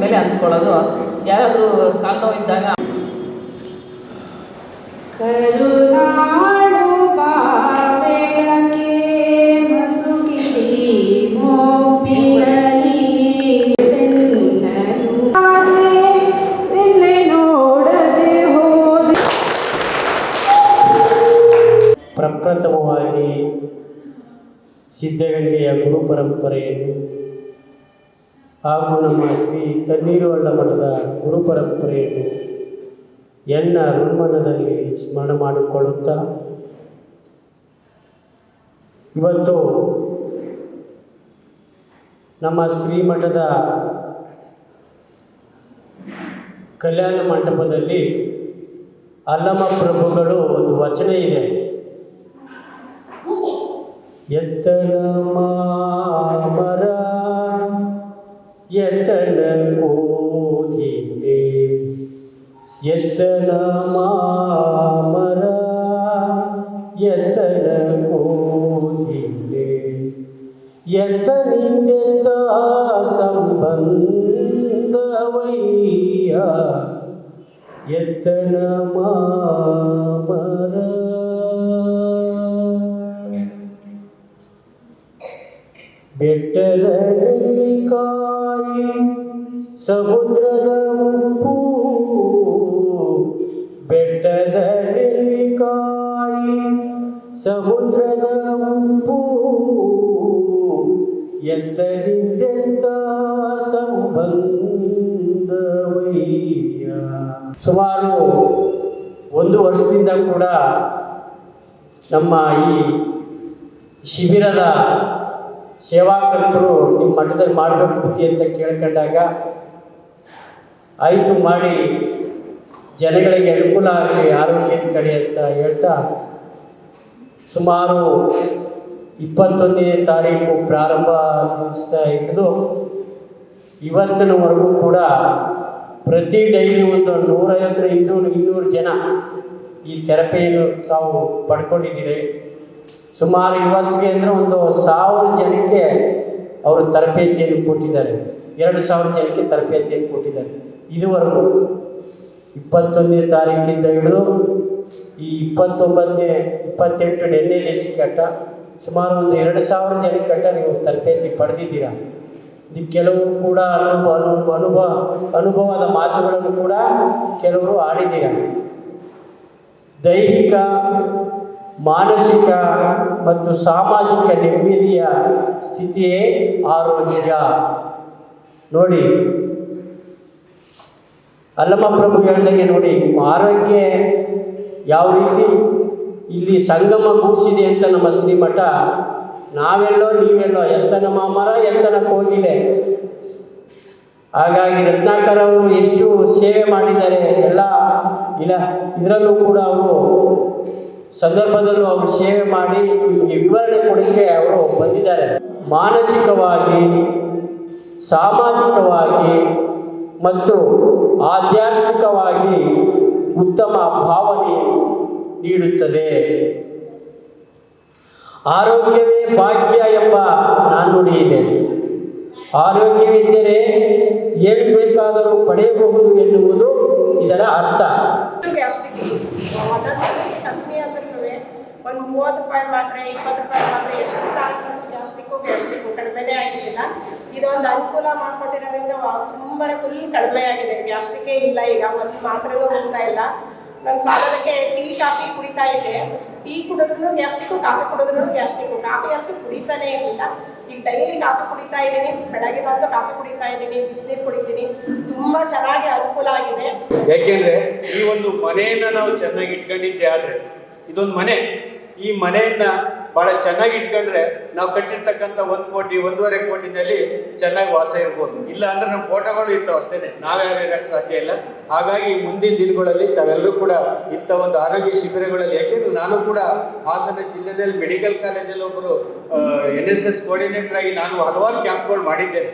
ಮೇಲೆ ಅಂದ್ಕೊಳ್ಳೋದು. ಯಾರಾದರೂ ಕಾಲು ನೋವಿದ್ದಾಗ ಕರುನಾಡು ಬಾವೆಳಕೆ ಮಸುಕಿಸಿ ಮೋಪಿರಲಿ ಸೆನ್ನರು ನಿನ್ನೆ ನೋಡದೆ ಹೋದೆ. ಪ್ರಪ್ರಥಮವಾಗಿ ಸಿದ್ಧಗಂಗೆಯ ಗುರು ಪರಂಪರೆಯನ್ನು ಹಾಗೂ ನಮ್ಮ ಶ್ರೀ ತಣ್ಣೀರುಹಳ್ಳ ಮಠದ ಗುರು ಪರಂಪರೆಯನ್ನು ಎನ್ನ ಹೃನ್ಮನದಲ್ಲಿ ಸ್ಮರಣ ಮಾಡಿಕೊಳ್ಳುತ್ತಾ, ಇವತ್ತು ನಮ್ಮ ಶ್ರೀಮಠದ ಕಲ್ಯಾಣ ಮಂಟಪದಲ್ಲಿ ಅಲ್ಲಮ ಪ್ರಭುಗಳು ಒಂದು ವಚನ ಇದೆ. ಎತ್ತನ ಮಾಮರ ಎತ್ತನ ಕೋಗಿಲೆ, ಎತ್ತನ ಮಾಮರ ಎತ್ತನ ಕೋಗಿಲೆ, ಎತ್ತನಿಂದೆತ್ತ ಸಂಬಂಧವಯ್ಯ, ಎತ್ತನ ಮಾಮರ. ಬೆಟ್ಟದ ನೆಲ್ಲಿಕಾಯಿ ಸಮುದ್ರದ ಉಪ್ಪು, ಬೆಟ್ಟದ ನೆಲ್ಲಿಕಾಯಿ ಸಮುದ್ರದ ಉಪ್ಪು, ಎತ್ತನಿಂದೆತ್ತ ಸಂಬಂಧವಯ್ಯ. ಸುಮಾರು 1 ವರ್ಷದಿಂದ ಕೂಡ ನಮ್ಮ ಈ ಶಿಬಿರದ ಸೇವಾಕರ್ತರು ನಿಮ್ಮ ಮಠದಲ್ಲಿ ಮಾಡಬೇಕು ಬುದ್ಧಿ ಅಂತ ಕೇಳ್ಕೊಂಡಾಗ ಆಯಿತು ಮಾಡಿ ಜನಗಳಿಗೆ ಅನುಕೂಲ ಆಗಲಿ ಆರೋಗ್ಯದ ಕಡೆ ಅಂತ ಹೇಳ್ತಾ ಸುಮಾರು 21ನೇ ತಾರೀಕು ಪ್ರಾರಂಭ ದಿವಸ ಹಿಡಿದು ಇವತ್ತಿನವರೆಗೂ ಕೂಡ ಪ್ರತಿ ಡೈಲಿ ಒಂದು 150-200 ಜನ ಈ ಥೆರಪಿಯನ್ನು ತಾವು ಪಡ್ಕೊಂಡಿದ್ದೀರಿ. ಸುಮಾರು ಇವತ್ತಿಗೆ ಅಂದರೆ ಒಂದು 1000 ಜನಕ್ಕೆ ಅವರು ತರಬೇತಿಯನ್ನು ಕೊಟ್ಟಿದ್ದಾರೆ. 2000 ಜನಕ್ಕೆ ತರಬೇತಿಯನ್ನು ಕೊಟ್ಟಿದ್ದಾರೆ. ಇದುವರೆಗೂ 21ನೇ ತಾರೀಕಿಂದ ಹಿಡಿದು ಈ 28 ನೆನ್ನೆ ದಿವಸಕ್ಕಟ್ಟ ಸುಮಾರು ಒಂದು 2000 ಜನಕ್ಕಟ್ಟ ನೀವು ತರಬೇತಿ ಪಡೆದಿದ್ದೀರಾ. ಇದು ಕೆಲವರು ಕೂಡ ಅನುಭವದ ಮಾತುಗಳನ್ನು ಕೂಡ ಕೆಲವರು ಆಡಿದ್ದೀರ. ದೈಹಿಕ, ಮಾನಸಿಕ ಮತ್ತು ಸಾಮಾಜಿಕ ನೆಮ್ಮದಿಯ ಸ್ಥಿತಿಯೇ ಆರೋಗ್ಯ. ನೋಡಿ, ಅಲ್ಲಮ ಪ್ರಭು ಹೇಳ್ದಂಗೆ ನೋಡಿ, ಆರೋಗ್ಯ ಯಾವ ರೀತಿ ಇಲ್ಲಿ ಸಂಗಮಗೂಡಿಸಿದೆ ಅಂತ ನಮ್ಮ ಶ್ರೀಮಠ. ನಾವೆಲ್ಲೋ ನೀವೆಲ್ಲೋ, ಎತ್ತನ ಮಾಮರ ಎತ್ತನ ಕೋಗಿಲೆ. ಹಾಗಾಗಿ ರತ್ನಾಕರ್ ಅವರು ಎಷ್ಟು ಸೇವೆ ಮಾಡಿದ್ದಾರೆ ಎಲ್ಲ ಇಲ್ಲ, ಇದರಲ್ಲೂ ಕೂಡ ಅವರು ಸಂದರ್ಭದಲ್ಲೂ ಅವರು ಸೇವೆ ಮಾಡಿ ನಿಮಗೆ ವಿವರಣೆ ಕೊಡೋಕ್ಕೆ ಅವರು ಬಂದಿದ್ದಾರೆ. ಮಾನಸಿಕವಾಗಿ, ಸಾಮಾಜಿಕವಾಗಿ ಮತ್ತು ಆಧ್ಯಾತ್ಮಿಕವಾಗಿ ಉತ್ತಮ ಭಾವನೆ ನೀಡುತ್ತದೆ. ಆರೋಗ್ಯವೇ ಭಾಗ್ಯ ಎಂಬ ನಾಣ್ಣುಡಿ ಇದೆ. ಆರೋಗ್ಯವಿದ್ದರೆ ಏನು ಬೇಕಾದರೂ ಪಡೆಯಬಹುದು ಎನ್ನುವುದು ಇದರ ಅರ್ಥ. ಒಂದು 30 ರೂಪಾಯಿ ಮಾತ್ರ, 20 ರೂಪಾಯಿ ಮಾತ್ರ, ಎಷ್ಟು ಗ್ಯಾಸ್ಟ್ರಿಕ್ಕು ಕಡಿಮೆನೇ ಆಗಿರಲಿಲ್ಲ. ಇದೊಂದು ಅನುಕೂಲ ಮಾಡಿಕೊಟ್ಟಿರೋದ್ರಿಂದ ತುಂಬಾ ಫುಲ್ ಕಡಿಮೆ ಆಗಿದೆ. ಗ್ಯಾಸ್ಟ್ರಿಕ್ಕೇ ಇಲ್ಲ, ಈಗ ಒಂದು ಮಾತ್ರೆನೂ ಹೋಗ್ತಾ ಇಲ್ಲ. ನಾನು ಸಾಲದಕ್ಕೆ ಟೀ ಕಾಫಿ ಕುಡಿತಾ ಇದ್ದೆ. ಟೀ ಕುಡಿದ್ರೂ ಗ್ಯಾಸ್ಟ್ರಿಕ್ಕು, ಕಾಫಿ ಕುಡಿದ್ರೂ ಗ್ಯಾಸ್ಟ್ರಿಕ್ಕು. ಕಾಫಿ ಅಂತೂ ಕುಡಿತಾನೇ ಇರಲಿಲ್ಲ. ಈಗ ಡೈಲಿ ಕಾಫಿ ಕುಡಿತಾ ಇದ್ದೀನಿ. ಬೆಳಗ್ಗೆ ಬಂದು ಕಾಫಿ ಕುಡಿತಾ ಇದ್ದೀನಿ, ಬಿಸಿನೀರು ಕುಡಿತೀನಿ. ತುಂಬ ಚೆನ್ನಾಗಿ ಅನುಕೂಲ ಆಗಿದೆ. ಯಾಕೆಂದರೆ ಈ ಒಂದು ಮನೆಯನ್ನು ನಾವು ಚೆನ್ನಾಗಿ ಇಟ್ಕೊಂಡಿದ್ದೆ. ಆದರೆ ಇದೊಂದು ಮನೆ, ಈ ಮನೆಯನ್ನು ಭಾಳ ಚೆನ್ನಾಗಿ ಇಟ್ಕೊಂಡ್ರೆ ನಾವು ಕಟ್ಟಿರ್ತಕ್ಕಂಥ 1 ಕೋಟಿ 1.5 ಕೋಟಿನಲ್ಲಿ ಚೆನ್ನಾಗಿ ವಾಸ ಇರ್ಬೋದು. ಇಲ್ಲ ಅಂದರೆ ನಮ್ಮ ಫೋಟೋಗಳು ಇರ್ತಾವೆ ಅಷ್ಟೇ, ನಾವ್ಯಾರು ಇರೋಕ್ಕೆ ಸಾಧ್ಯ ಇಲ್ಲ. ಹಾಗಾಗಿ ಮುಂದಿನ ದಿನಗಳಲ್ಲಿ ತಾವೆಲ್ಲರೂ ಕೂಡ ಇಂಥ ಒಂದು ಆರೋಗ್ಯ ಶಿಬಿರಗಳಲ್ಲಿ, ಯಾಕೆಂದರೆ ನಾನು ಕೂಡ ಹಾಸನ ಜಿಲ್ಲೆಯಲ್ಲಿ ಮೆಡಿಕಲ್ ಕಾಲೇಜಲ್ಲಿ ಒಬ್ಬರು NSS ಕೋಆರ್ಡಿನೇಟರ್ ಆಗಿ ನಾನು ಹಲವಾರು ಕ್ಯಾಂಪ್ಗಳು ಮಾಡಿದ್ದೇನೆ.